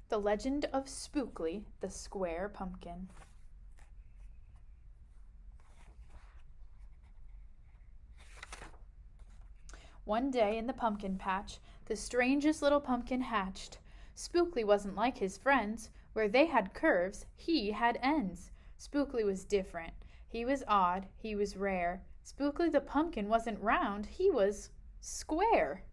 The Legend of Spookley, the Square Pumpkin. One day in the pumpkin patch, the strangest little pumpkin hatched. Spookley wasn't like his friends. Where they had curves, he had ends. Spookley was different. He was odd. He was rare. Spookley the pumpkin wasn't round. He was square.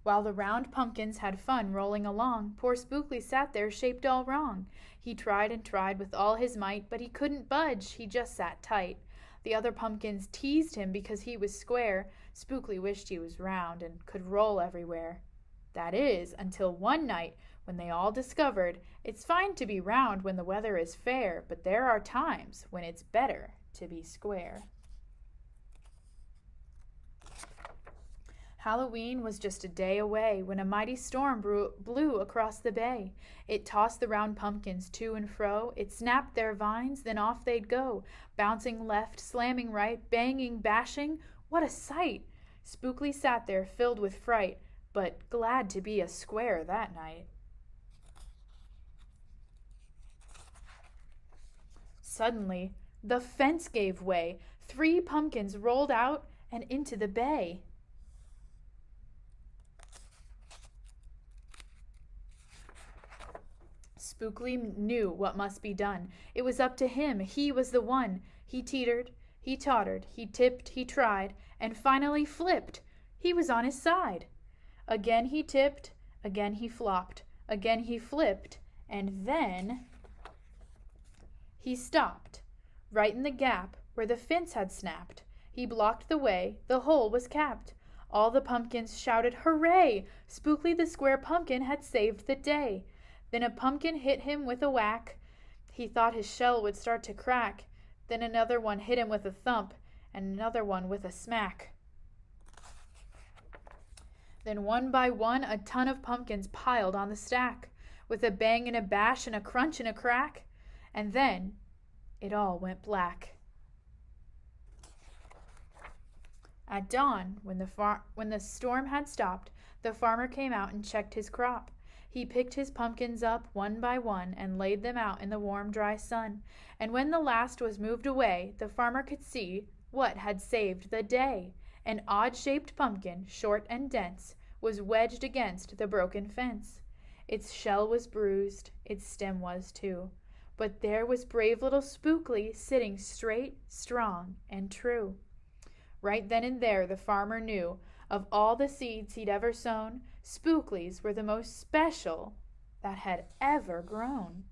While the round pumpkins had fun rolling along, poor Spookley sat there shaped all wrong. He tried and tried with all his might, but he couldn't budge. He just sat tight. The other pumpkins teased him because he was square. Spookley wished he was round and could roll everywhere. That is, until one night when they all discovered it's fine to be round when the weather is fair, but there are times when it's better to be square. Halloween was just a day away when a mighty storm blew across the bay. It tossed the round pumpkins to and fro. It snapped their vines, then off they'd go, bouncing left, slamming right, banging, bashing. What a sight! Spookley sat there filled with fright, but glad to be a square that night. Suddenly, the fence gave way. 3 pumpkins rolled out and into the bay. Spookley knew what must be done. It was up to him. He was the one. He teetered, he tottered, he tipped, he tried, and finally flipped. He was on his side. Again he tipped, again he flopped, again he flipped, and then he stopped, right in the gap where the fence had snapped. He blocked the way, the hole was capped. All the pumpkins shouted, "Hooray!" Spookley the square pumpkin had saved the day. Then a pumpkin hit him with a whack. He thought his shell would start to crack. Then another one hit him with a thump, and another one with a smack. Then one by one a ton of pumpkins piled on the stack, with a bang and a bash and a crunch and a crack. And then it all went black. At dawn, when the storm had stopped, the farmer came out and checked his crop. He picked his pumpkins up one by one and laid them out in the warm, dry sun. And when the last was moved away, the farmer could see what had saved the day. An odd-shaped pumpkin, short and dense, was wedged against the broken fence. Its shell was bruised, its stem was too. But there was brave little Spookley sitting straight, strong, and true. Right then and there the farmer knew, of all the seeds he'd ever sown, Spookley's were the most special that had ever grown.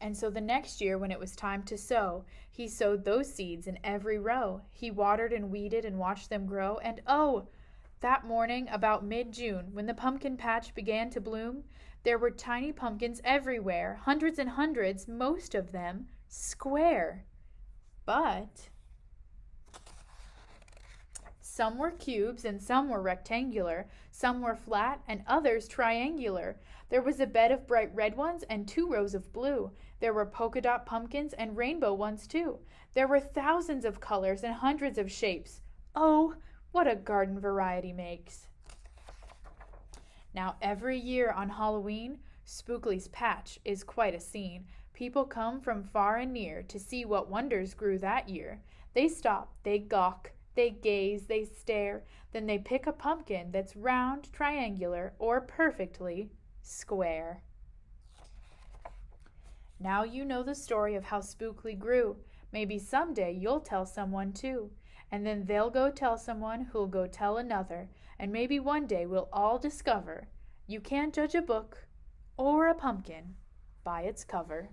And so the next year, when it was time to sow, he sowed those seeds in every row. He watered and weeded and watched them grow. And oh, that morning, about mid-June, when the pumpkin patch began to bloom, there were tiny pumpkins everywhere, hundreds and hundreds, most of them square. But some were cubes and some were rectangular, some were flat and others triangular. There was a bed of bright red ones and 2 rows of blue. There were polka dot pumpkins and rainbow ones too. There were thousands of colors and hundreds of shapes. Oh, what a garden variety makes. Now every year on Halloween, Spookley's patch is quite a scene. People come from far and near to see what wonders grew that year. They stop, they gawk, they gaze, they stare, then they pick a pumpkin that's round, triangular, or perfectly square. Now you know the story of how Spookley grew. Maybe someday you'll tell someone too, and then they'll go tell someone who'll go tell another, and maybe one day we'll all discover you can't judge a book or a pumpkin by its cover.